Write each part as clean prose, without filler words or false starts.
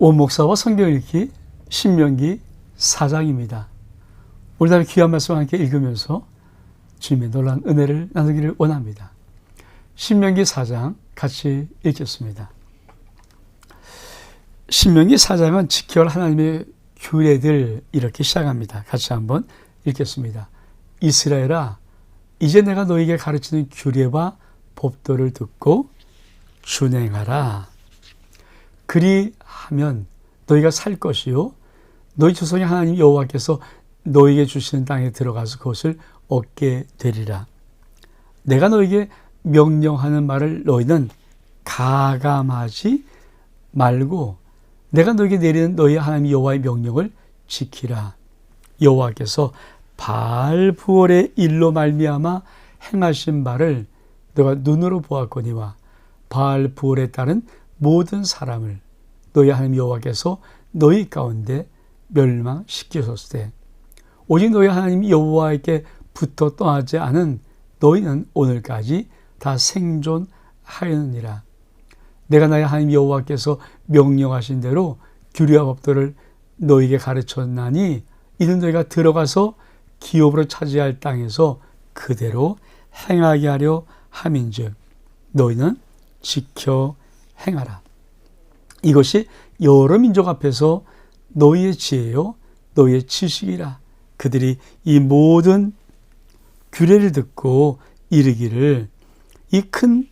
원목사와 성경 읽기 신명기 4장입니다. 오늘 다른 귀한 말씀을 함께 읽으면서 주님의 놀라운 은혜를 나누기를 원합니다. 신명기 4장 같이 읽겠습니다. 신명기 4장은 지켜야 할 하나님의 규례들 이렇게 시작합니다. 같이 한번 읽겠습니다. 이스라엘아, 이제 내가 너에게 가르치는 규례와 법도를 듣고 준행하라. 그리하면 너희가 살 것이요 너희 조상의 하나님 여호와께서 너희에게 주시는 땅에 들어가서 그것을 얻게 되리라. 내가 너희에게 명령하는 말을 너희는 가감하지 말고 내가 너희에게 내리는 너희 하나님 여호와의 명령을 지키라. 여호와께서 바알부올의 일로 말미암아 행하신 바를 너가 눈으로 보았거니와 바알부올에 따른 모든 사람을 너희 하나님 여호와께서 너희 가운데 멸망시키셨을 때 오직 너희 하나님 여호와에게 붙어 떠나지 않은 너희는 오늘까지 다 생존하였느니라. 내가 나의 하나님 여호와께서 명령하신 대로 규례와 법도를 너희에게 가르쳤나니 이는 너희가 들어가서 기업으로 차지할 땅에서 그대로 행하게 하려 함인즉 너희는 지켜 행하라. 이것이 여러 민족 앞에서 너희의 지혜요 너희의 지식이라. 그들이 이 모든 규례를 듣고 이르기를 이 큰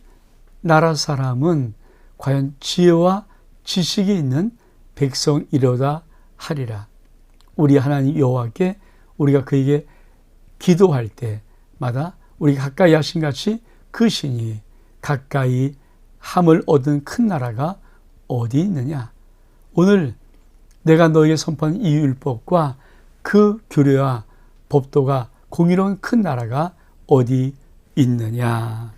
나라 사람은 과연 지혜와 지식이 있는 백성이로다 하리라. 우리 하나님 여호와께 우리가 그에게 기도할 때마다 우리가 가까이 하신 같이 그 신이 가까이 함을 얻은 큰 나라가 어디 있느냐. 오늘 내가 너에게 선포한 이 율법과 그 규례와 법도가 공의로운 큰 나라가 어디 있느냐.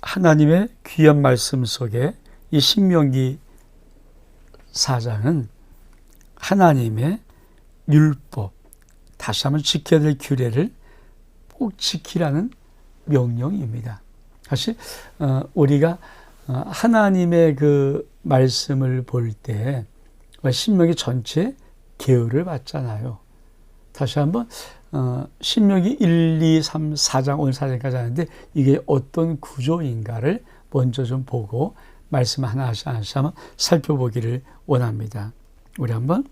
하나님의 귀한 말씀 속에 이 신명기 4장은 하나님의 율법, 다시 한번 지켜야 될 규례를 꼭 지키라는 명령입니다. 사실 우리가 하나님의 그 말씀을 볼 때 신명기 전체 계율을 봤잖아요. 다시 한번 신명기 1, 2, 3, 4장 오늘 4장까지 하는데 이게 어떤 구조인가를 먼저 좀 보고 말씀 하나씩 한번 살펴보기를 원합니다. 우리 한번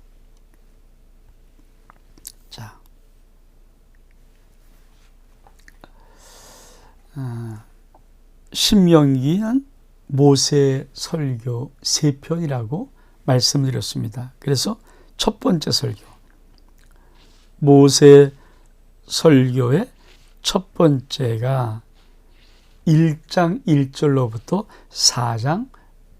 신명기는 모세 설교 3편이라고 말씀드렸습니다. 그래서 첫 번째 설교, 모세 설교의 첫 번째가 1장 1절로부터 4장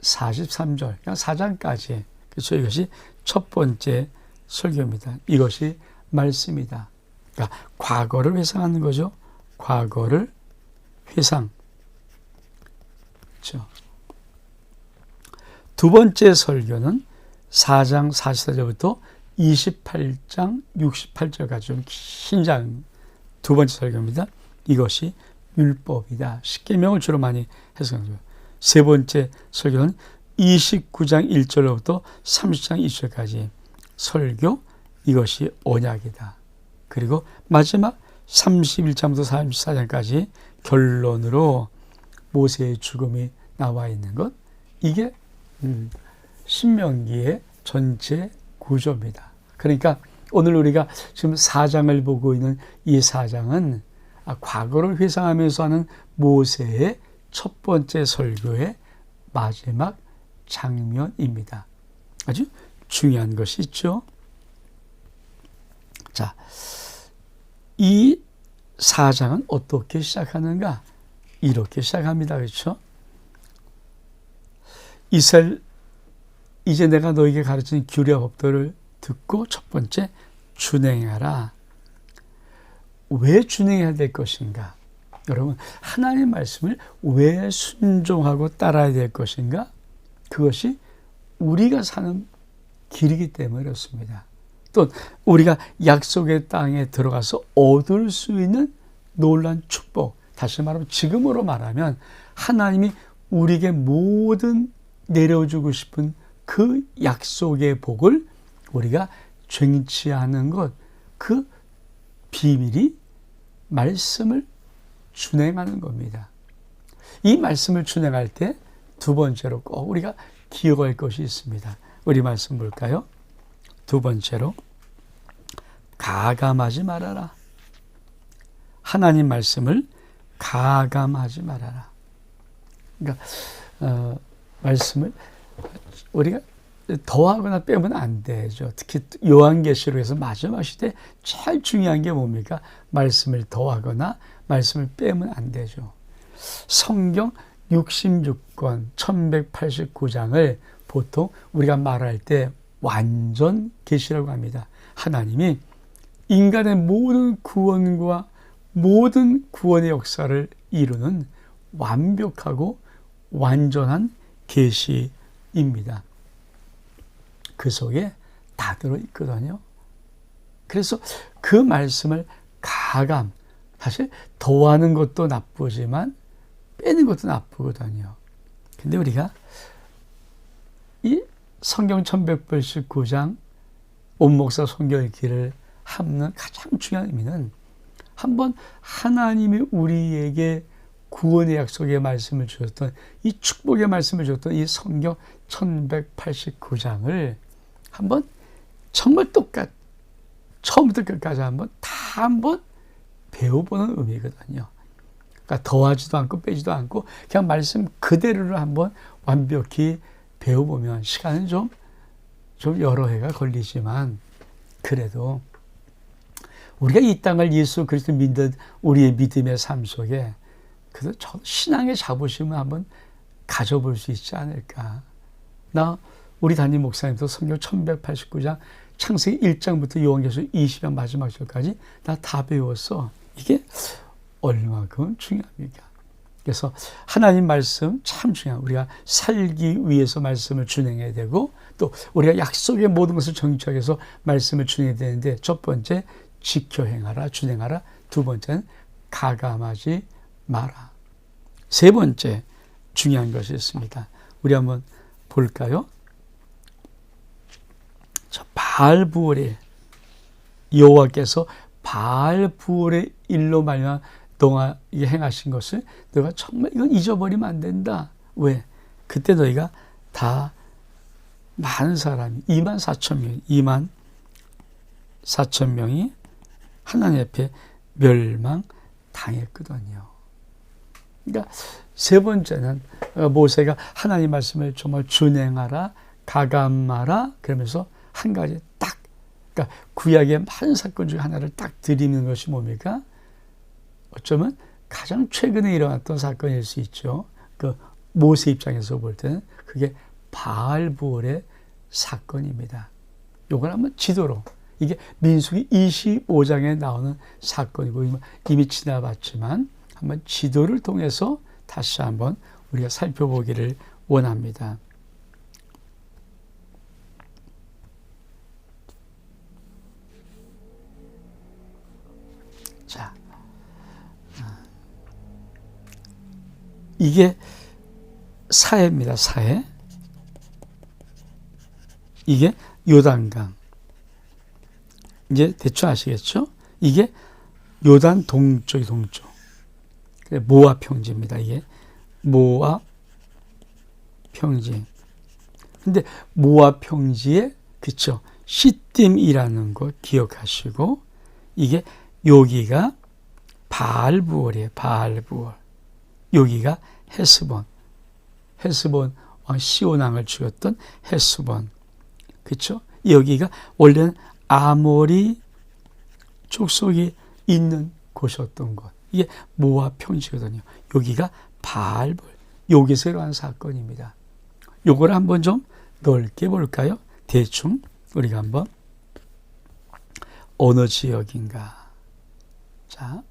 43절, 그냥 4장까지. 그래서 이것이 첫 번째 설교입니다. 이것이 말씀이다. 그러니까 과거를 회상하는 거죠. 과거를 회상. 그렇죠. 두 번째 설교는 4장 44절부터 28장 68절까지 좀 긴 장 두 번째 설교입니다. 이것이 율법이다. 십계명을 주로 많이 해석하는 거예요. 세 번째 설교는 29장 1절로부터 30장 2절까지 설교, 이것이 언약이다. 그리고 마지막 31장부터 34장까지 결론으로 모세의 죽음이 나와 있는 것, 이게 신명기의 전체 구조입니다. 그러니까 오늘 우리가 지금 4장을 보고 있는 이 4장은 과거를 회상하면서 하는 모세의 첫 번째 설교의 마지막 장면입니다. 아주 중요한 것이 있죠. 자, 이 4장은 어떻게 시작하는가? 이렇게 시작합니다. 그렇죠? 이스라엘, 이제 내가 너에게 가르치는 규례와 법도를 듣고 첫 번째 준행하라. 왜 준행해야 될 것인가? 여러분, 하나님의 말씀을 왜 순종하고 따라야 될 것인가? 그것이 우리가 사는 길이기 때문에 그렇습니다. 또 우리가 약속의 땅에 들어가서 얻을 수 있는 놀라운 축복, 다시 말하면 지금으로 말하면 하나님이 우리에게 모든 내려주고 싶은 그 약속의 복을 우리가 쟁취하는 것, 그 비밀이 말씀을 준행하는 겁니다. 이 말씀을 준행할 때 두 번째로 꼭 우리가 기억할 것이 있습니다. 우리 말씀 볼까요? 두 번째로 가감하지 말아라. 하나님 말씀을 가감하지 말아라. 그러니까 말씀을 우리가 더하거나 빼면 안 되죠. 특히 요한계시록에서 마지막 시대 제일 중요한 게 뭡니까? 말씀을 더하거나 말씀을 빼면 안 되죠. 성경 66권 1189장을 보통 우리가 말할 때 완전 계시라고 합니다. 하나님이 인간의 모든 구원과 모든 구원의 역사를 이루는 완벽하고 완전한 계시입니다. 그 속에 다 들어있거든요. 그래서 그 말씀을 가감, 사실 더하는 것도 나쁘지만 빼는 것도 나쁘거든요. 근데 우리가 이 성경 1189장 온목사 성경읽기를 하는 가장 중요한 의미는 한번 하나님이 우리에게 구원의 약속의 말씀을 주셨던 이 축복의 말씀을 주셨던 이 성경 1189장을 한번 정말 처음부터 끝까지 한번 배워보는 의미거든요. 그러니까 더하지도 않고 빼지도 않고 그냥 말씀 그대로를 한번 완벽히 배워보면 시간은 좀 여러 해가 걸리지만 그래도 우리가 이 땅을 예수 그리스도 믿는 우리의 믿음의 삶 속에 그래도 신앙의 자부심을 한번 가져볼 수 있지 않을까. 우리 담임 목사님도 성경 1189장 창세기 1장부터 요한계시록 20장 마지막 절까지 나 다 배웠어. 이게 얼마큼 중요합니까? 그래서 하나님 말씀 참 중요한, 우리가 살기 위해서 말씀을 준행해야 되고 또 우리가 약속의 모든 것을 정치하기 위해서 말씀을 준행해야 되는데 첫 번째 지켜 행하라, 준행하라. 두 번째는 가감하지 마라. 세 번째 중요한 것이 있습니다. 우리 한번 볼까요? 바알부올의 여호와께서 바알부올의 일로 말미암아 너가 행하신 것을 너가 정말 이건 잊어버리면 안 된다. 왜? 그때 너희가 다 많은 사람이 2만 4천 명이 하나님 앞에 멸망당했거든요. 그러니까 세 번째는 모세가 하나님 말씀을 정말 준행하라, 가감하라 그러면서 한 가지 딱, 그러니까 구약의 많은 사건 중에 하나를 딱 드리는 것이 뭡니까? 어쩌면 가장 최근에 일어났던 사건일 수 있죠. 그 모세 입장에서 볼 때는 그게 바알부올의 사건입니다. 이걸 한번 지도로, 이게 민수기 25장에 나오는 사건이고 이미 지나봤지만 한번 지도를 통해서 다시 한번 우리가 살펴보기를 원합니다. 자, 이게 사해입니다. 사해. 이게 요단강. 이제 대충 아시겠죠? 이게 요단 동쪽. 모압 평지입니다. 이게 모압 평지. 근데 모압 평지에 그쵸? 시딤이라는 거 기억하시고 이게 여기가 바알부올이에요. 바알부올. 여기가 헤스본 왕 시온 왕을 죽였던 헤스본. 그쵸? 여기가 원래는 아모리 족속이 있는 곳이었던 곳. 이게 모압 평지거든요. 여기가 바알부올. 여기서 일어난 사건입니다. 요걸 한번 좀 넓게 볼까요? 대충 우리가 한번 어느 지역인가. 자,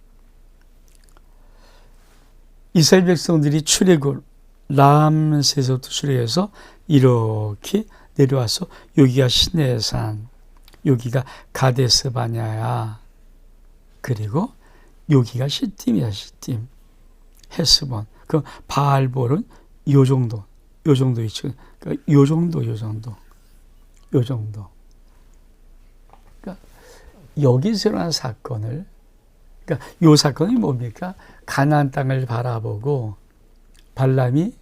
이스라엘 백성들이 출애굽 람세스부터 출애굽해서 이렇게 내려와서 여기가 시내산, 여기가 가데스 바냐야. 그리고 여기가 시딤이야. 시딤. 헤스본. 그 바알볼은 요 정도 위치. 그러니까 요 정도. 그러니까 여기서 일어난 사건을, 그러니까 요 사건이 뭡니까? 가나안 땅을 바라보고 발람이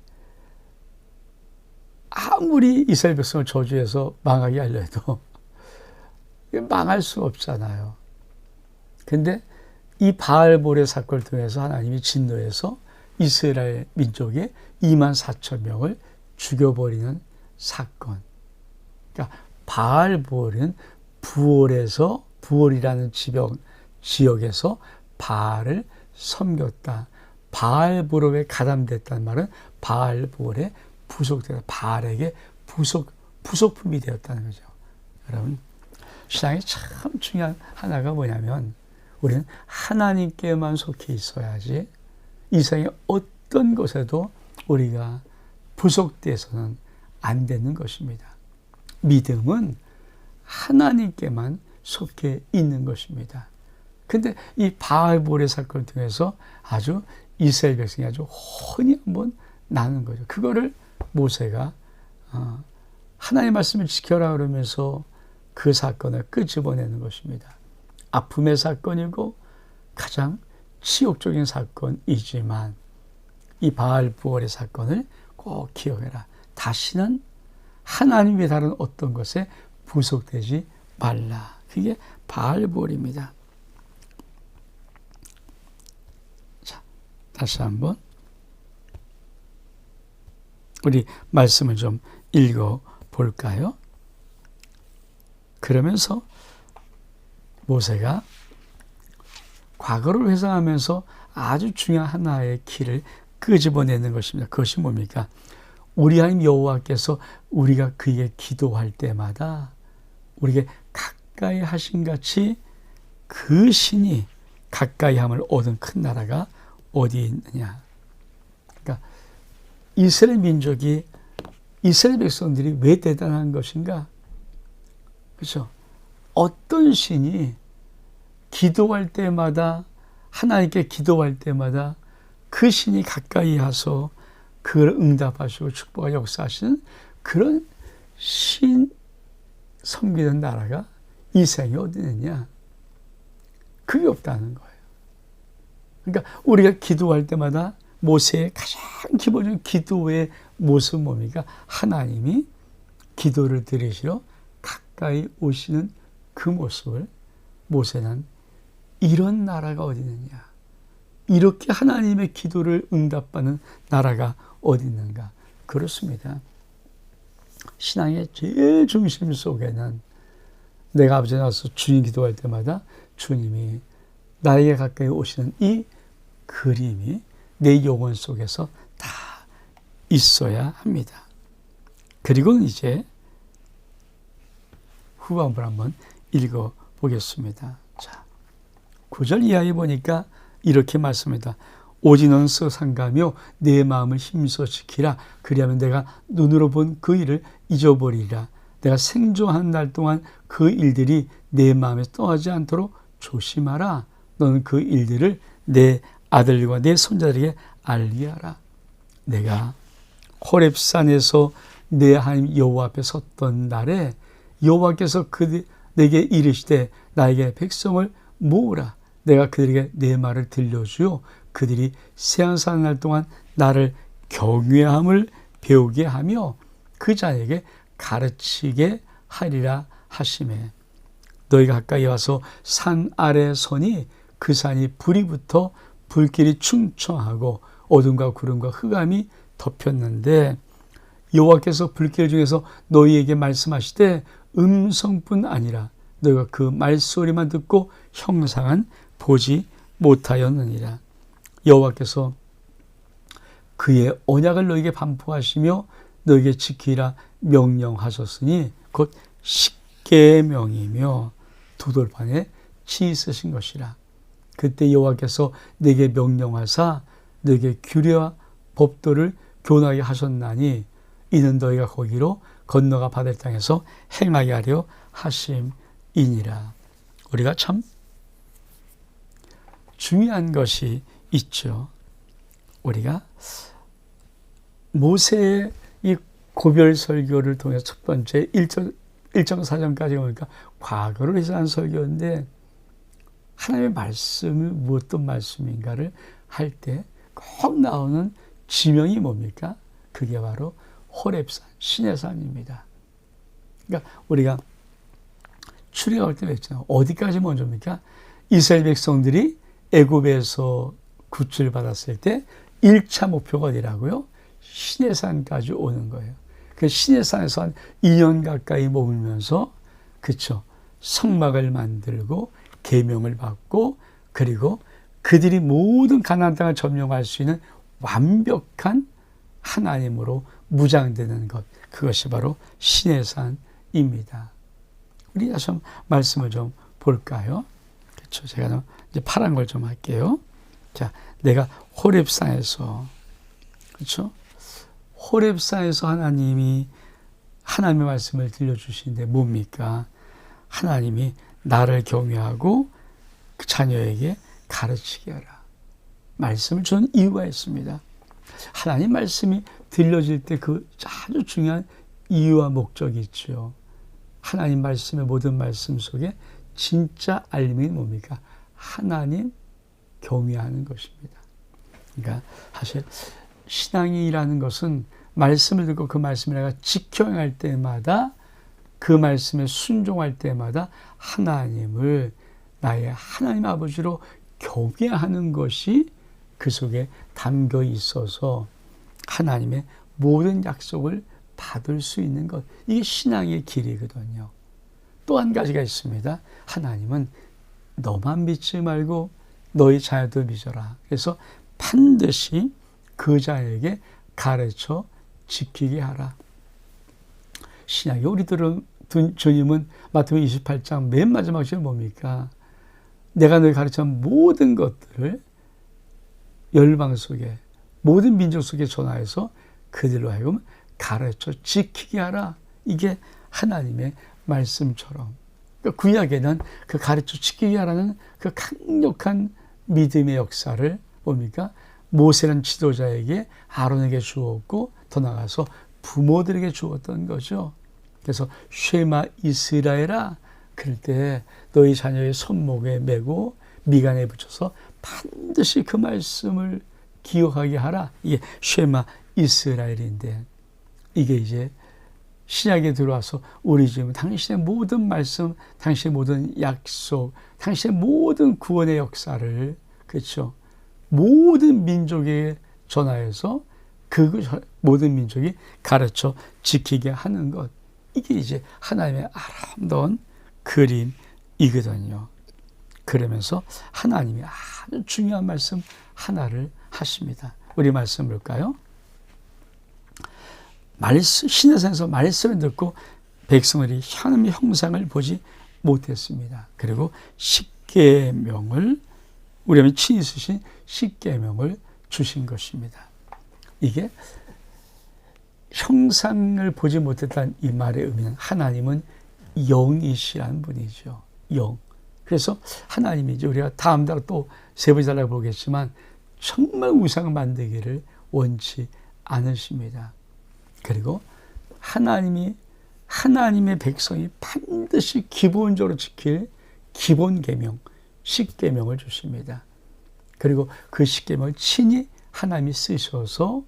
아무리 이스라엘 백성을 저주해서 망하게 하려도 망할 수 없잖아요. 근데 이 바알볼의 사건을 통해서 하나님이 진노해서 이스라엘 민족의 24,000명을 죽여버리는 사건. 그러니까 바알볼은 부올이라는 지역에서 바알을 섬겼다. 바알볼에 가담됐다는 말은 바알볼에 부속되다. 바알에게 부속품이 되었다는 거죠. 여러분, 신앙이 참 중요한 하나가 뭐냐면 우리는 하나님께만 속해 있어야지 이 세상의 어떤 것에도 우리가 부속돼서는 안 되는 것입니다. 믿음은 하나님께만 속해 있는 것입니다. 근데 이 바알볼의 사건을 통해서 아주 이스라엘 백성이 아주 혼이 한번 나는 거죠. 그거를 모세가 하나님의 말씀을 지켜라 그러면서 그 사건을 끄집어내는 것입니다. 아픔의 사건이고 가장 치욕적인 사건이지만 이 바알부올의 사건을 꼭 기억해라. 다시는 하나님의 다른 어떤 것에 부속되지 말라. 그게 바알부올입니다. 자, 다시 한번 우리 말씀을 좀 읽어 볼까요? 그러면서 모세가 과거를 회상하면서 아주 중요한 하나의 길을 끄집어내는 것입니다. 그것이 뭡니까? 우리 하나님 여호와께서 우리가 그에게 기도할 때마다 우리에게 가까이 하신 같이 그 신이 가까이 함을 얻은 큰 나라가 어디 있느냐. 그러니까 이스라엘 민족이, 이스라엘 백성들이 왜 대단한 것인가? 그렇죠? 어떤 신이 기도할 때마다, 하나님께 기도할 때마다 그 신이 가까이 와서 그걸 응답하시고 축복과 역사하시는 그런 신 섬기는 나라가 이 세상에 어디 있느냐? 그게 없다는 거예요. 그러니까 우리가 기도할 때마다 모세의 가장 기본적인 기도의 모습 뭡니까? 하나님이 기도를 들으시러 가까이 오시는 그 모습을 모세는 이런 나라가 어디 있느냐? 이렇게 하나님의 기도를 응답받는 나라가 어디 있는가? 그렇습니다. 신앙의 제일 중심 속에는 내가 아버지 나와서 주님 기도할 때마다 주님이 나에게 가까이 오시는 이 그림이 내 영혼 속에서 다 있어야 합니다. 그리고 이제 후반부를 한번 읽어 보겠습니다. 자, 9절 이하에 보니까 이렇게 말씀합니다. 오직 너는 서상가며 내 마음을 힘써 지키라. 그리하면 내가 눈으로 본 그 일을 잊어버리리라. 내가 생존한 날 동안 그 일들이 내 마음에 떠나지 않도록 조심하라. 너는 그 일들을 내 아들과 내 손자들에게 알게 하라. 내가 호렙산에서 내 하나님 여호와 앞에 섰던 날에 여호와께서 내게 이르시되 나에게 백성을 모으라. 내가 그들에게 내 말을 들려주어 그들이 세안사는 날 동안 나를 경외함을 배우게 하며 그 자에게 가르치게 하리라 하시매 너희가 가까이 와서 산 아래 서니 그 산이 불이 붙어 불길이 충청하고 어둠과 구름과 흑암이 덮였는데 여호와께서 불길 중에서 너희에게 말씀하시되 음성뿐 아니라 너희가 그 말소리만 듣고 형상은 보지 못하였느니라. 여호와께서 그의 언약을 너희에게 반포하시며 너희에게 지키라 명령하셨으니 곧 십계명이며 두 돌판에 치 있으신 것이라. 그때 여호와께서 내게 명령하사 너희에게 규례와 법도를 교훈하게 하셨나니 이는 너희가 거기로 건너가 받을 땅에서 행하게 하려 하심이니라. 우리가 참 중요한 것이 있죠. 우리가 모세의 이 고별 설교를 통해서 첫 번째 1.4장까지 오니까 과거를 해서 한 설교인데 하나님의 말씀이 어떤 말씀인가를 할 때 꼭 나오는 지명이 뭡니까? 그게 바로 호렙산, 신의 산입니다. 그러니까 우리가 출애굽할 때 했잖아요. 어디까지 먼저입니까? 이스라엘 백성들이 애굽에서 구출을 받았을 때 1차 목표가 어디라고요? 신의 산까지 오는 거예요. 그 신의 산에서 한 2년 가까이 머물면서 그쵸 성막을 만들고 계명을 받고 그리고 그들이 모든 가나안 땅을 점령할 수 있는 완벽한 하나님으로 무장되는 것, 그것이 바로 신의 산입니다. 우리 다시 한번 말씀을 좀 볼까요? 그렇죠. 제가 이제 파란 걸 좀 할게요. 자, 내가 호렙산에서 그렇죠? 호렙산에서 하나님이 하나님의 말씀을 들려주시는데 뭡니까? 하나님이 나를 경외하고 그 자녀에게 가르치게 하라. 말씀을 주는 이유가 있습니다. 하나님 말씀이 들려질 때 그 아주 중요한 이유와 목적이 있죠. 하나님 말씀의 모든 말씀 속에 진짜 알림이 뭡니까? 하나님 경외하는 것입니다. 그러니까 사실 신앙이라는 것은 말씀을 듣고 그 말씀을 내가 지켜갈 때마다 그 말씀에 순종할 때마다 하나님을 나의 하나님 아버지로 경외하는 것이 그 속에 담겨 있어서 하나님의 모든 약속을 받을 수 있는 것. 이게 신앙의 길이거든요. 또 한 가지가 있습니다. 하나님은 너만 믿지 말고 너희 자녀도 믿어라. 그래서 반드시 그 자에게 가르쳐 지키게 하라. 신약에 우리들은 주님은 마태복음 28장 맨 마지막 절에 뭡니까? 내가 너희 가르친 모든 것들을 열방 속에 모든 민족 속에 전하여서 그들로 하여금 가르쳐 지키게 하라. 이게 하나님의 말씀처럼 그러니까 구약에는 그 가르쳐 지키게 하라는 그 강력한 믿음의 역사를 뭡니까? 모세라는 지도자에게 아론에게 주었고 더 나아가서 부모들에게 주었던 거죠. 그래서 쉐마 이스라엘아 그럴 때 너희 자녀의 손목에 메고 미간에 붙여서 반드시 그 말씀을 기억하게 하라. 이게 쉐마 이스라엘인데 이게 이제 신약에 들어와서 우리 지금 당신의 모든 말씀, 당신의 모든 약속, 당신의 모든 구원의 역사를 그렇죠. 모든 민족에 전하여서 그 모든 민족이 가르쳐 지키게 하는 것. 이게 이제 하나님의 아름다운 그림이거든요. 그러면서 하나님이 아주 중요한 말씀 하나를 하십니다. 우리 말씀 볼까요? 신의 산에서 말씀을 듣고 백성들이 하나님의 형상을 보지 못했습니다. 그리고 십계명을 우리 친히 쓰신 십계명을 주신 것입니다. 이게 형상을 보지 못했다는 이 말의 의미는 하나님은 영이시라는 분이죠. 영. 그래서 하나님이 이제 우리가 다음 달에 또 세 번째 달에 보겠지만 정말 우상을 만들기를 원치 않으십니다. 그리고 하나님의 백성이 반드시 기본적으로 지킬 기본 계명, 십계명을 주십니다. 그리고 그 십계명을 친히 하나님이 쓰셔서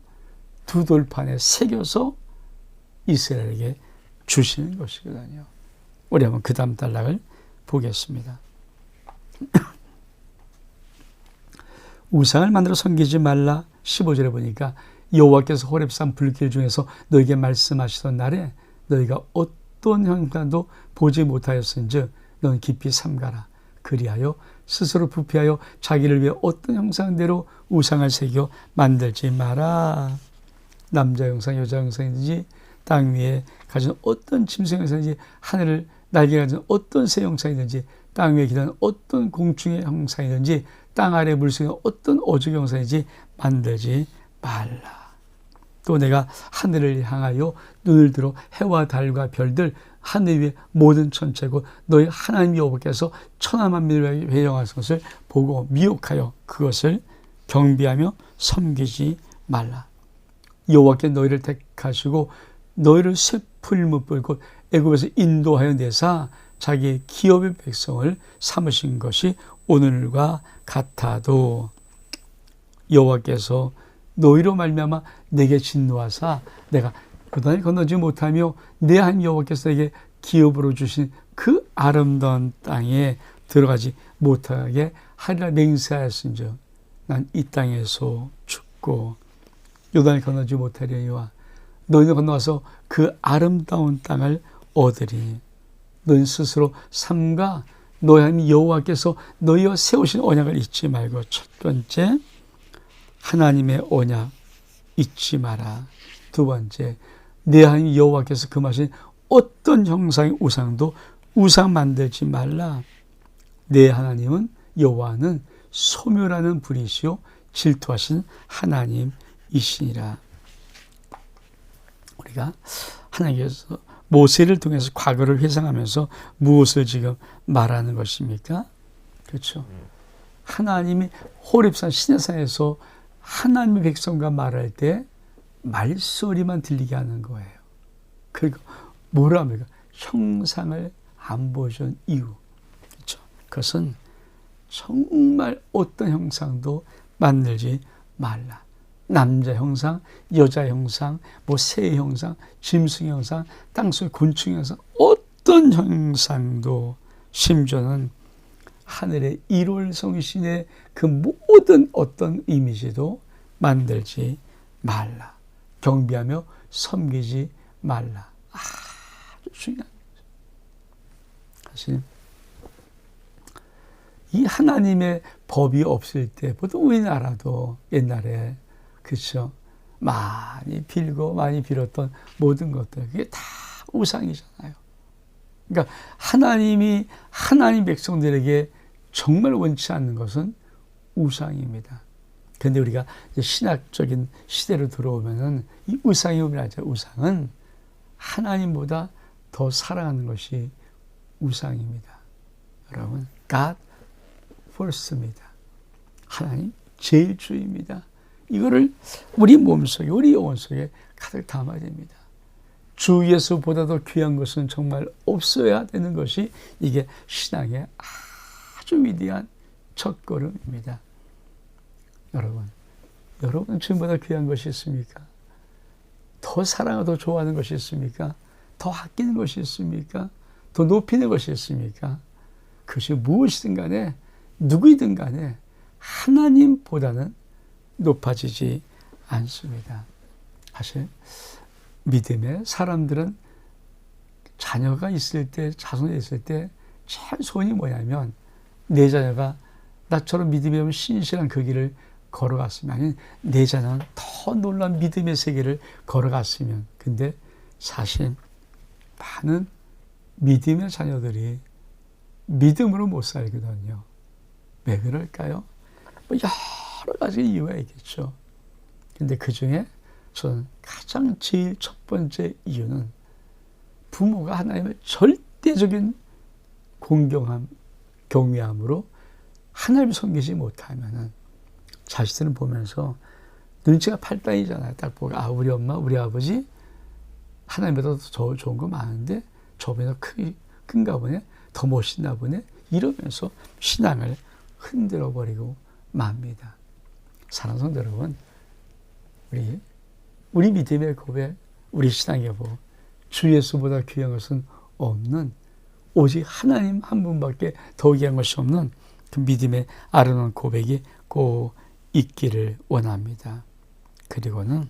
두 돌판에 새겨서 이스라엘에게 주시는 것이거든요. 우리 한번 그 다음 단락을 보겠습니다. 우상을 만들어 섬기지 말라. 15절에 보니까 여호와께서 호렙산 불길 중에서 너에게 말씀하시던 날에 너희가 어떤 형상도 보지 못하였은즉 너는 깊이 삼가라. 그리하여 스스로 부패하여 자기를 위해 어떤 형상대로 우상을 새겨 만들지 마라. 남자 형상, 여자 형상이든지 땅 위에 가진 어떤 짐승 형상이든지 하늘을 날개 가진 어떤 새 형상이든지 땅 위에 기는 어떤 공충의 형상이든지 땅 아래 물속에 어떤 어죽 형상이든지 만들지 말라. 또 내가 하늘을 향하여 눈을 들어 해와 달과 별들 하늘 위의 모든 천체고 너희 하나님 여호와께서 천하 만민을 회영하신 것을 보고 미혹하여 그것을 경비하며 섬기지 말라. 여호와께 너희를 택하시고 너희를 새 풀무불 곧 애굽에서 인도하여 내사 자기의 기업의 백성을 삼으신 것이 오늘과 같아도 여호와께서 너희로 말미암아 내게 진노하사 내가 요단을 건너지 못하며 내 하나님 여호와께서 내게 기업으로 주신 그 아름다운 땅에 들어가지 못하게 하리라 맹세하였은즉 난 이 땅에서 죽고 요단을 건너지 못하려니와 너희는 건너가서 그 아름다운 땅을 얻으리니 너희 스스로 삼가 너희 하나님 여호와께서 너희와 세우신 언약을 잊지 말고 첫 번째 하나님의 언약 잊지 마라. 두 번째 내 하나님 여호와께서 금하신 어떤 형상의 우상도 우상 만들지 말라. 내 하나님은 여호와는 소멸하는 분이시요 질투하신 하나님이시니라. 우리가 하나님께서 모세를 통해서 과거를 회상하면서 무엇을 지금 말하는 것입니까? 그렇죠. 하나님이 호렙산 시내산에서 하나님의 백성과 말할 때 말소리만 들리게 하는 거예요. 그리고 뭐라 합니까? 형상을 안 보여준 이유. 그렇죠. 그것은 정말 어떤 형상도 만들지 말라. 남자 형상, 여자 형상, 새 형상, 짐승 형상, 땅속 곤충 형상, 어떤 형상도 심지어는 하늘의 일월성신의 그 모든 어떤 이미지도 만들지 말라. 경배하며 섬기지 말라. 아주 중요한 거죠. 사실 이 하나님의 법이 없을 때 보통 우리나라도 옛날에 그렇죠. 많이 빌고 많이 빌었던 모든 것들 그게 다 우상이잖아요. 그러니까 하나님이 하나님 백성들에게 정말 원치 않는 것은 우상입니다. 그런데 우리가 이제 신학적인 시대로 들어오면은 이 우상이 뭐냐죠? 우상은 하나님보다 더 사랑하는 것이 우상입니다. 여러분, God first입니다. 하나님 제일 주입니다. 이거를 우리 몸속에, 우리 영혼 속에 가득 담아야 됩니다. 주 예수보다도 귀한 것은 정말 없어야 되는 것이 이게 신앙의 아주 위대한 첫걸음입니다. 여러분 주님보다 귀한 것이 있습니까? 더 사랑하고 좋아하는 것이 있습니까? 더 아끼는 것이 있습니까? 더 높이는 것이 있습니까? 그것이 무엇이든 간에 누구이든 간에 하나님보다는 높아지지 않습니다. 사실 믿음의 사람들은 자녀가 있을 때, 자손이 있을 때 제일 소원이 뭐냐면 내 자녀가 나처럼 믿음의 신실한 그 길을 걸어갔으면, 아니 내 자녀는 더 놀라운 믿음의 세계를 걸어갔으면. 근데 사실 많은 믿음의 자녀들이 믿음으로 못 살거든요. 왜 그럴까요? 여러 가지 이유가 있겠죠. 근데 그 중에 저는 가장 제일 첫 번째 이유는 부모가 하나님을 절대적인 공경함, 경외함으로 하나님을 섬기지 못하면은 자식들은 보면서 눈치가 팔당이잖아요. 딱 보고 우리 엄마, 우리 아버지 하나님보다 더 좋은 거 많은데 저보다 큰가 보네, 더 멋있나 보네, 이러면서 신앙을 흔들어 버리고 맙니다. 사랑하는 성도 여러분, 우리 믿음의 고백, 우리 신앙의 법, 주 예수보다 귀한 것은 없는, 오직 하나님 한 분밖에 더 귀한 것이 없는 그 믿음의 아름다운 고백이 꼭 있기를 원합니다. 그리고는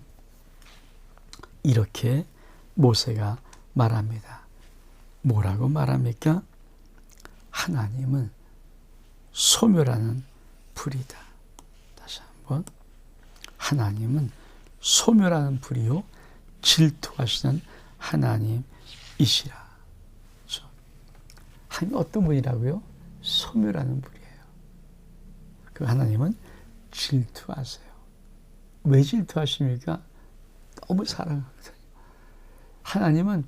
이렇게 모세가 말합니다. 뭐라고 말합니까? 하나님은 소멸하는 불이다. 다시 한번, 하나님은 소멸하는 불이요 질투하시는 하나님이시라. 그렇죠? 하나님 어떤 분이라고요? 소멸하는 불이에요. 그 하나님은 질투하세요. 왜 질투하십니까? 너무 사랑하거든요. 하나님은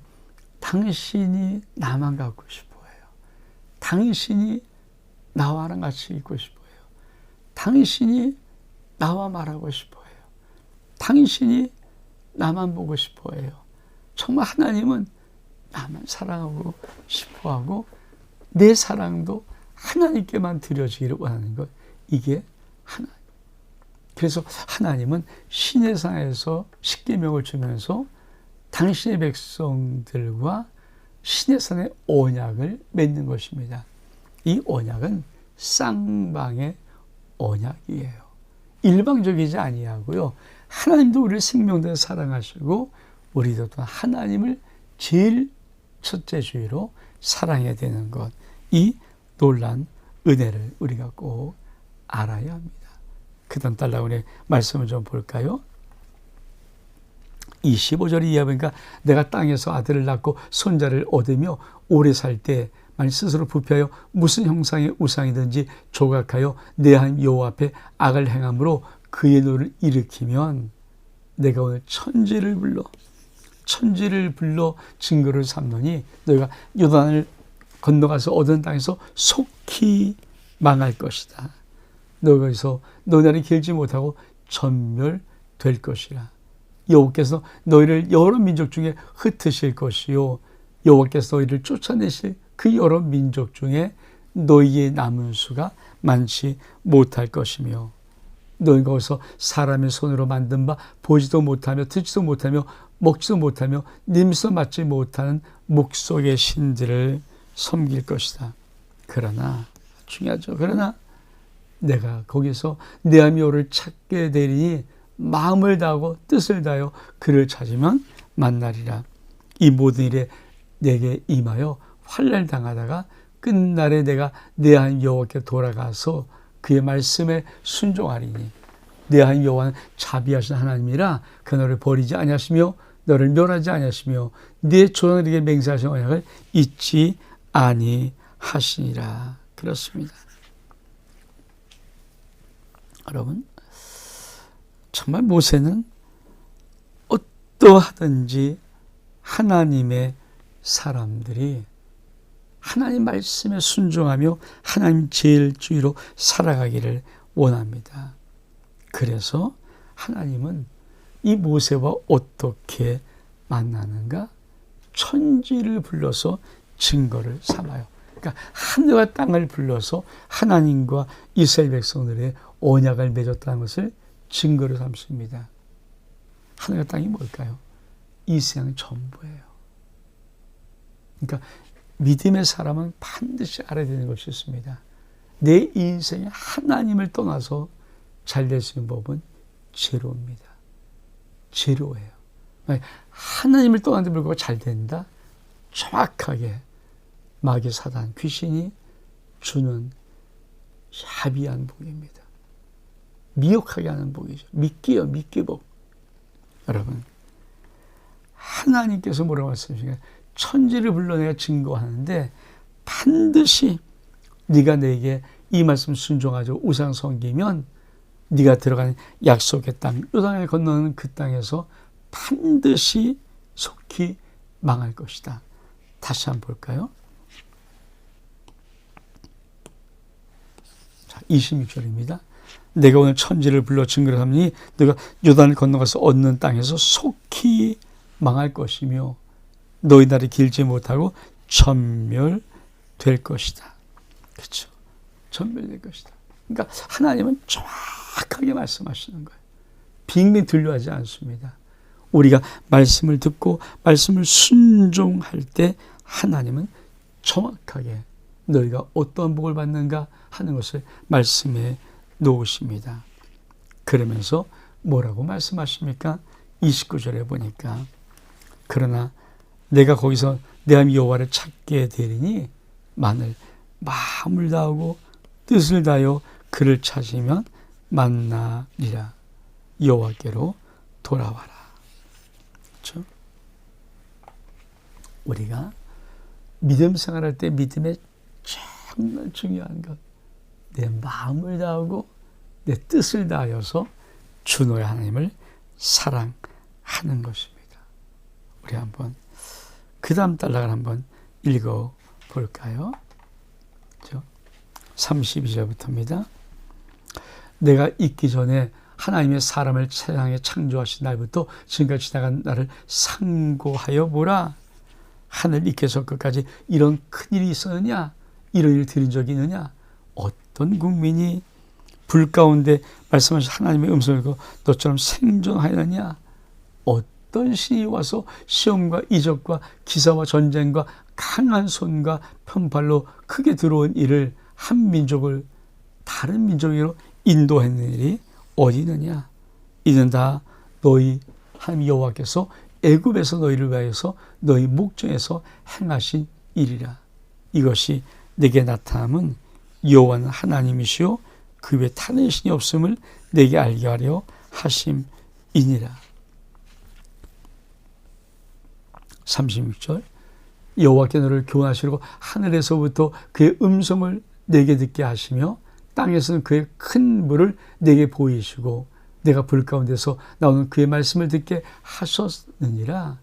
당신이 나만 갖고 싶어해요. 당신이 나와랑 같이 있고 싶어해요. 당신이 나와 말하고 싶어해요. 당신이 나만 보고 싶어해요. 정말 하나님은 나만 사랑하고 싶어하고 내 사랑도 하나님께만 드려지기를 원하는 것. 이게 하나님. 그래서 하나님은 시내산에서 십계명을 주면서 당신의 백성들과 시내산의 언약을 맺는 것입니다. 이 언약은 쌍방의 언약이에요. 일방적이지 아니하고요. 하나님도 우리를 생명대로 사랑하시고 우리도 또 하나님을 제일 첫째 주의로 사랑해야 되는 것. 이 놀란 은혜를 우리가 꼭 알아야 합니다. 그 다음 달라운의 말씀을 좀 볼까요? 25절에 이해하니까 내가 땅에서 아들을 낳고 손자를 얻으며 오래 살 때 만일 스스로 부패하여 무슨 형상의 우상이든지 조각하여 내 하나님 여호와 앞에 악을 행함으로 그의 노를 일으키면 내가 오늘 천지를 불러 증거를 삼노니 너희가 요단을 건너가서 얻은 땅에서 속히 망할 것이다. 너희서 너희를 길지 못하고 전멸될 것이라. 여호와께서 너희를 여러 민족 중에 흩으실 것이요 여호와께서 너희를 쫓아내실 그 여러 민족 중에 너희의 남은 수가 많지 못할 것이며 너희가 거기서 사람의 손으로 만든 바 보지도 못하며 듣지도 못하며 먹지도 못하며 냄새도 맡지 못하는 목속의 신들을 섬길 것이다. 그러나 중요하죠. 그러나 내가 거기서 내 하나님 여호와를 찾게 되리니 마음을 다하고 뜻을 다하여 그를 찾으면 만나리라. 이 모든 일에 내게 임하여 환난을 당하다가 끝날에 내가 내 하나님 여호와께 돌아가서 그의 말씀에 순종하리니 내 하나님 여호와는 자비하신 하나님이라 그 너를 버리지 아니하시며 너를 멸하지 아니하시며 네 조상들에게 맹세하신 언약을 잊지 아니하시니라. 그렇습니다. 여러분 정말 모세는 어떠하든지 하나님의 사람들이 하나님 말씀에 순종하며 하나님 제일주의로 살아가기를 원합니다. 그래서 하나님은 이 모세와 어떻게 만나는가? 천지를 불러서 증거를 삼아요. 그러니까 하늘과 땅을 불러서 하나님과 이스라엘 백성들의 언약을 맺었다는 것을 증거를 삼습니다. 하늘과 땅이 뭘까요? 이 세상 전부예요. 그러니까 믿음의 사람은 반드시 알아야 되는 것이 있습니다. 내 인생에 하나님을 떠나서 잘 될 수 있는 법은 제로입니다. 제로예요. 하나님을 떠나는데 불구하고 잘 된다? 정확하게 마귀 사단 귀신이 주는 합의한 복입니다. 미혹하게 하는 복이죠. 미끼요, 미끼복. 여러분, 하나님께서 뭐라고 말씀하시냐? 천지를 불러 내가 증거하는데 반드시 네가 내게 이 말씀 순종하고 우상 섬기면 네가 들어가는 약속의 땅, 요단을 건너는 그 땅에서 반드시 속히 망할 것이다. 다시 한번 볼까요? 자, 26절입니다. 내가 오늘 천지를 불러 증거를 삼니 너가 요단을 건너가서 얻는 땅에서 속히 망할 것이며 너희 날이 길지 못하고 전멸될 것이다. 그렇죠? 전멸될 것이다. 그러니까 하나님은 정확하게 말씀하시는 거예요. 빙빙 들려하지 않습니다. 우리가 말씀을 듣고 말씀을 순종할 때 하나님은 정확하게 너희가 어떤 복을 받는가 하는 것을 말씀해 놓으십니다. 그러면서 뭐라고 말씀하십니까? 29절에 보니까 그러나 내가 거기서 내 하나님 여호와를 찾게 되리니 만일 마음을 다하고 뜻을 다하여 그를 찾으면 만나리라. 여호와께로 돌아와라. 그렇죠? 우리가 믿음 생활할 때 믿음에 정말 중요한 것, 내 마음을 다하고 내 뜻을 다하여서 주 너의 하나님을 사랑하는 것입니다. 우리 한번 그 다음 단락을 한번 읽어볼까요? 32절부터입니다. 내가 있기 전에 하나님의 사람을 세상에 창조하신 날부터 지금까지 지나간 날을 상고하여 보라. 하늘 이께서 끝까지 이런 큰일이 있었느냐? 이런 일을 들은 적이 있느냐? 어떤 국민이 불 가운데 말씀하신 하나님의 음성을 듣고 너처럼 생존하였느냐? 어떤 신이 와서 시험과 이적과 기사와 전쟁과 강한 손과 편팔로 크게 들어온 일을 한 민족을 다른 민족으로 인도했는 일이 어디 있느냐? 이는 다 너희 하나님 여호와께서 애굽에서 너희를 위하여서 너희 목전에서 행하신 일이라. 이것이 내게 나타남은 여호와는 하나님이시요 그 외에 다른 신이 없음을 내게 알게 하려 하심이니라. 36절 여호와께 너를 교훈하시려고 하늘에서부터 그의 음성을 내게 듣게 하시며 땅에서는 그의 큰 물을 내게 보이시고 내가 불 가운데서 나오는 그의 말씀을 듣게 하셨느니라.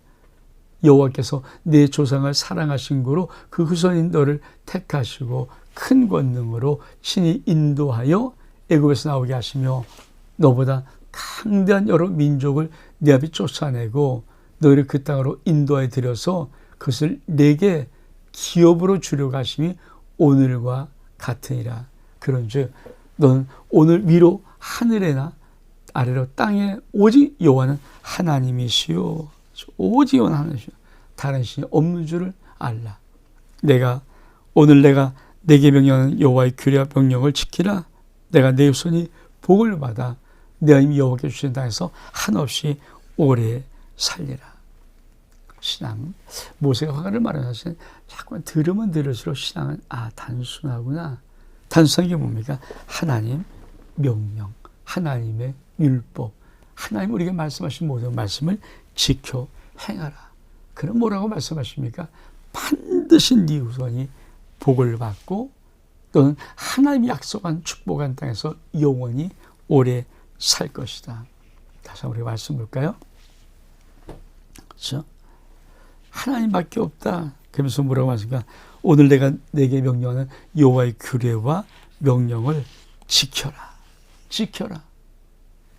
여호와께서 내 조상을 사랑하신 고로 그 후손인 너를 택하시고 큰 권능으로 친히 인도하여 애굽에서 나오게 하시며 너보다 강대한 여러 민족을 내 앞에 쫓아내고 너희를 그 땅으로 인도하여 들여서 그것을 내게 기업으로 주려고 하심이 오늘과 같으니라. 그런즉 너는 오늘 위로 하늘에나 아래로 땅에 오직 여호와는 하나님이시요 오직 여호와는 하나님이시요 다른 신이 없는 줄을 알라. 오늘 내가 내게 명령하는 여호와의 규례와 명령을 지키라. 내가 내 손이 복을 받아 내 하나님 여호와께 주신 땅에서 한없이 오래 살리라. 신앙 모세가 화가를 말하는 사실은 자꾸만 들으면 들을수록 신앙은 단순하구나. 단순한 게 뭡니까? 하나님 명령, 하나님의 율법, 하나님 우리에게 말씀하신 모든 말씀을 지켜 행하라. 그럼 뭐라고 말씀하십니까? 반드시 네 후손이 복을 받고 또는 하나님이 약속한 축복한 땅에서 영원히 오래 살 것이다. 다시 한번 우리 말씀 볼까요? 그렇죠? 하나님밖에 없다. 그러면서 뭐라고 말씀합니까? 오늘 내가 내게 명령하는 여호와의 규례와 명령을 지켜라. 지켜라.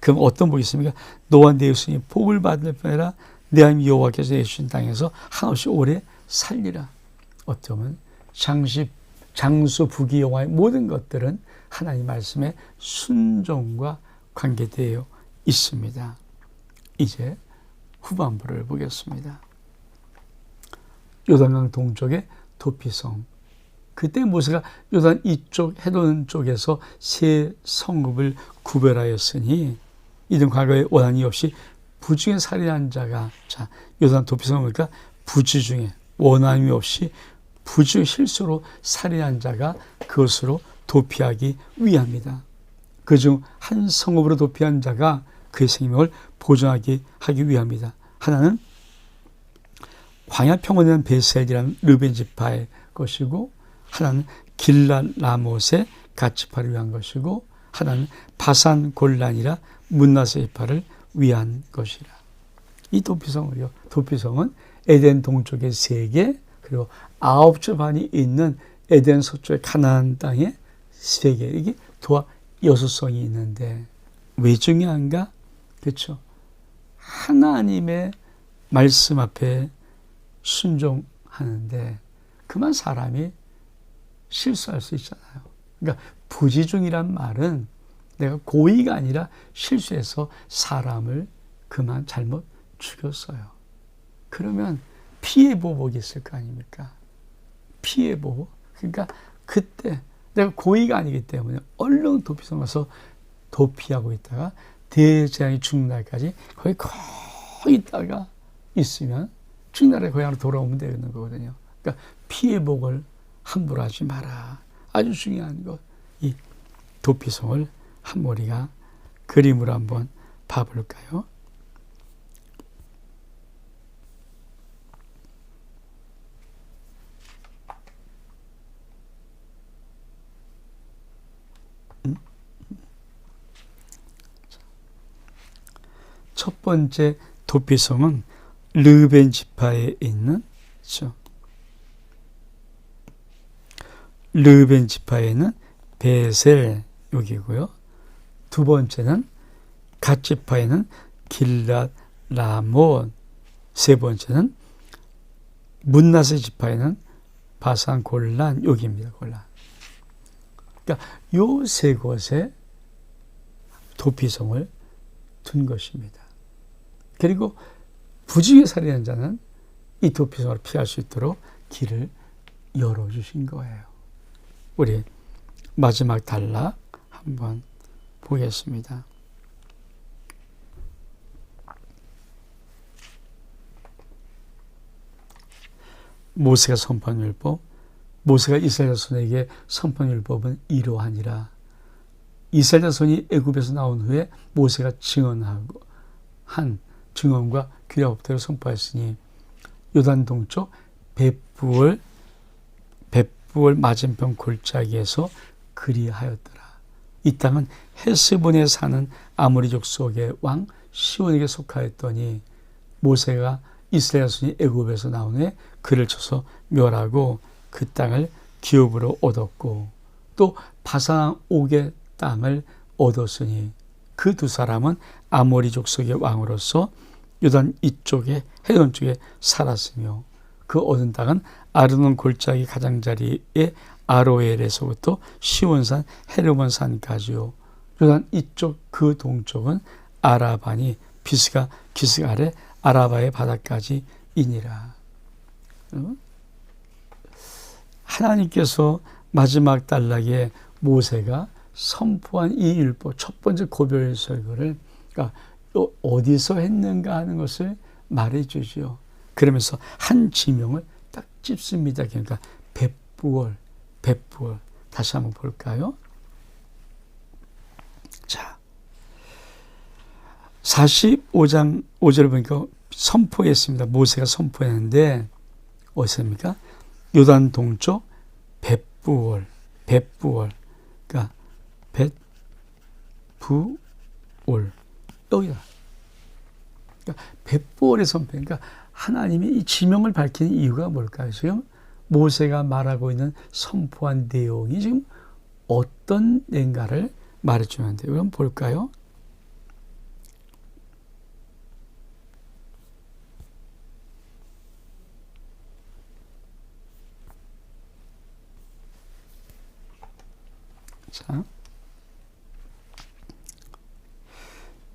그럼 어떤 복이 있습니까? 너와 내 후손이 복을 받을 뿐 아니라 내 하나님 여호와께서 내주신 땅에서 한없이 오래 살리라. 어쩌면 장수, 부귀, 영화의 모든 것들은 하나님 말씀의 순종과 관계되어 있습니다. 이제 후반부를 보겠습니다. 요단강 동쪽의 도피성. 그때 모세가 요단 이쪽 해변 쪽에서 세 성읍을 구별하였으니 이든 과거에 원한이 없이 부중에 살인한 자가 요단 도피성을 보니까 부지 중에 원한이 없이 부중 실수로 살인한 자가 그것으로 도피하기 위함이다. 그중 한 성읍으로 도피한 자가 그의 생명을 보존하기 하기 위함이다. 하나는 광야 평원이라는 베셀이라는 르벤 지파의 것이고 하나는 길랏 라못의 갓 지파를 위한 것이고 하나는 바산 골란이라 문나세 지파를 위한 것이라. 이 도피성은 에덴 동쪽의 3개 그리고 9주 반이 있는 에덴 서쪽의 가나안 땅에 3개 이게 도합 6성이 있는데 왜 중요한가? 그렇죠. 하나님의 말씀 앞에 순종하는데 그만 사람이 실수할 수 있잖아요. 그러니까 부지중이란 말은 내가 고의가 아니라 실수해서 사람을 그만 잘못 죽였어요. 그러면 피해 보복이 있을 거 아닙니까? 피해 보복. 그러니까 그때 내가 고의가 아니기 때문에 얼른 도피성 가서 도피하고 있다가 대재앙이 죽는 날까지 거기 있다가 있으면 죽는 날에 고향으로 돌아오면 되는 거거든요. 그러니까 피해 복을 함부로 하지 마라. 아주 중요한 것. 이 도피성을 한 머리가 그림으로 한번 봐볼까요? 첫 번째 도피성은 르벤 지파에 있는 르벤 지파에 있는 베셀 여기고요. 두 번째는 갓 지파에는 길랏 라몬, 세 번째는 문나세 지파에는 바산 골란, 여기입니다. 골란. 그러니까 요 세 곳에 도피성을 둔 것입니다. 그리고 부지에 살이는 자는 이 도피성을 피할 수 있도록 길을 열어주신 거예요. 우리 마지막 단락 한번 보겠습니다. 모세가 선포한 율법, 모세가 이스라엘 자손에게 선포한 율법은 이러하니라. 이스라엘 자손이 애굽에서 나온 후에 모세가 증언하고 한 증언과 규례법대로 선포했으니 요단 동쪽 벳부을 맞은편 골짜기에서 그리하였더라. 이 땅은 헤스본에 사는 아모리 족속의 왕 시온에게 속하였더니 모세가 이스라엘 자손이 애굽에서 나온 후에 그를 쳐서 멸하고 그 땅을 기업으로 얻었고 또 바산 옥의 땅을 얻었으니 그 두 사람은 아모리 족속의 왕으로서 요단 이쪽에 헤돈 쪽에 살았으며 그 얻은 땅은 아르논 골짜기 가장자리의 아로엘에서부터 시온산 헤르몬산까지요. 요단 이쪽 그 동쪽은 아라바니 비스가 기슭 아래 아라바의 바다까지이니라. 하나님께서 마지막 단락에 모세가 선포한 이 율법 첫 번째 고별 설교를 그러니까 어디서 했는가 하는 것을 말해 주죠. 그러면서 한 지명을 딱 찝습니다. 그러니까 벳부얼. 다시 한번 볼까요? 자, 45장 5절을 보니까 선포했습니다. 모세가 선포했는데 어디서입니까? 요단 동쪽 벳부얼. 그러니까 벳부올 여기다. 그러니까 벳부올의 선포. 그러니까 하나님이 이 지명을 밝히는 이유가 뭘까요? 지금 모세가 말하고 있는 선포한 내용이 지금 어떤 내용가를 말해주면 돼요. 그럼 볼까요?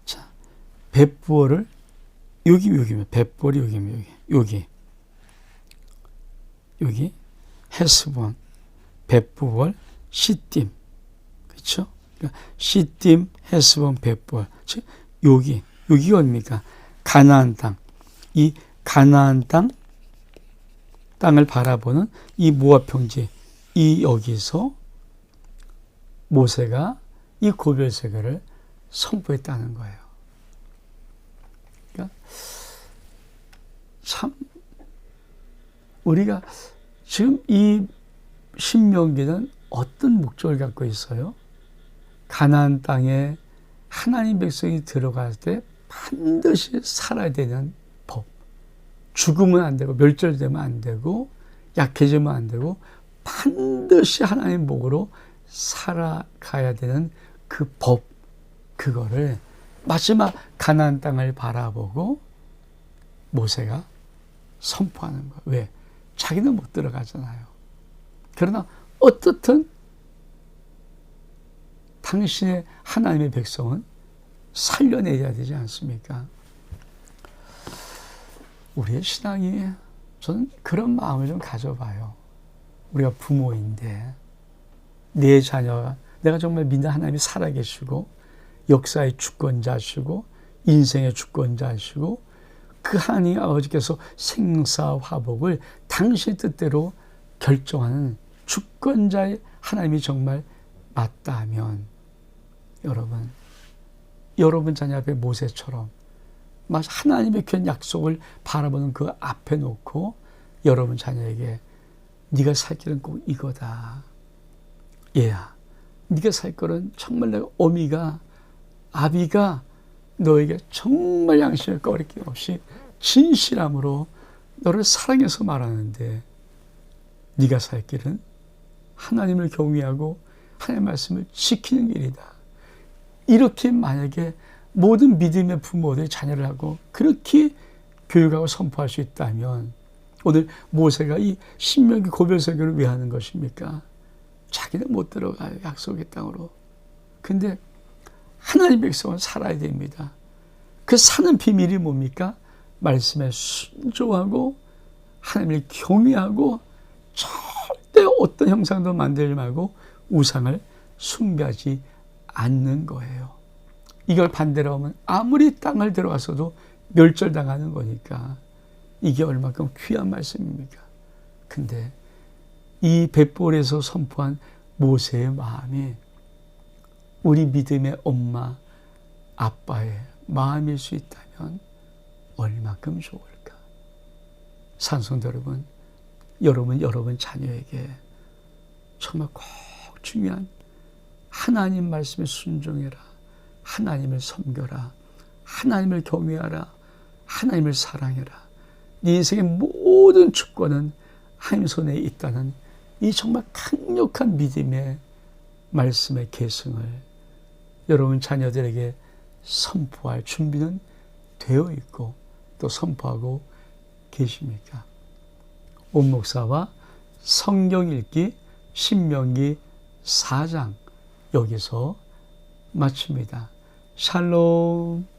자, 벳부올을 여기면 벳부올이 여기 헤스본, 벳부올, 시딤, 그렇죠? 그러니까 시딤, 헤스본, 벳부올. 즉 여기가 어디입니까? 가나안 땅. 이 가나안 땅을 바라보는 이 모압 평지, 이 여기서 모세가 이 고별세계를 선포했다는 거예요. 그러니까 참 우리가 지금 이 신명기는 어떤 목적을 갖고 있어요? 가나안 땅에 하나님 백성이 들어갈 때 반드시 살아야 되는 법. 죽으면 안 되고 멸절되면 안 되고 약해지면 안 되고 반드시 하나님 복으로 살아가야 되는 그 법, 그거를 마지막 가나안 땅을 바라보고 모세가 선포하는 거예요. 왜? 자기는 못 들어가잖아요. 그러나 어떻든 당신의 하나님의 백성은 살려내야 되지 않습니까? 우리의 신앙이 저는 그런 마음을 좀 가져봐요. 우리가 부모인데 내 자녀가 내가 정말 믿는 하나님이 살아계시고 역사의 주권자시고 인생의 주권자시고 그 하나님 아버지께서 생사화복을 당신의 뜻대로 결정하는 주권자의 하나님이 정말 맞다 하면 여러분 자녀 앞에 모세처럼 하나님의 귀한 약속을 바라보는 그 앞에 놓고 여러분 자녀에게 네가 살 길은 꼭 이거다. 얘야, 네가 살 길은 정말 내가 어미가 아비가 너에게 정말 양심을 꺼릴 게 없이 진실함으로 너를 사랑해서 말하는데 네가 살 길은 하나님을 경외하고 하나님의 말씀을 지키는 길이다. 이렇게 만약에 모든 믿음의 부모들이 자녀를 하고 그렇게 교육하고 선포할 수 있다면 오늘 모세가 이 신명기 고별설교를 왜 하는 것입니까? 자기는 못 들어가요. 약속의 땅으로. 근데 하나님 백성은 살아야 됩니다. 그 사는 비밀이 뭡니까? 말씀에 순종하고 하나님을 경외하고 절대 어떤 형상도 만들지 말고 우상을 숭배하지 않는 거예요. 이걸 반대로 하면 아무리 땅을 들어가서도 멸절당하는 거니까 이게 얼마큼 귀한 말씀입니까? 근데 이 벳볼에서 선포한 모세의 마음이 우리 믿음의 엄마, 아빠의 마음일 수 있다면 얼마큼 좋을까? 산성도 여러분 자녀에게 정말 꼭 중요한 하나님 말씀에 순종해라. 하나님을 섬겨라. 하나님을 경외하라. 하나님을 사랑해라. 네 인생의 모든 주권은 하나님 손에 있다는 이 정말 강력한 믿음의 말씀의 계승을 여러분 자녀들에게 선포할 준비는 되어 있고 또 선포하고 계십니까? 온 목사와 성경 읽기 신명기 4장 여기서 마칩니다. 샬롬.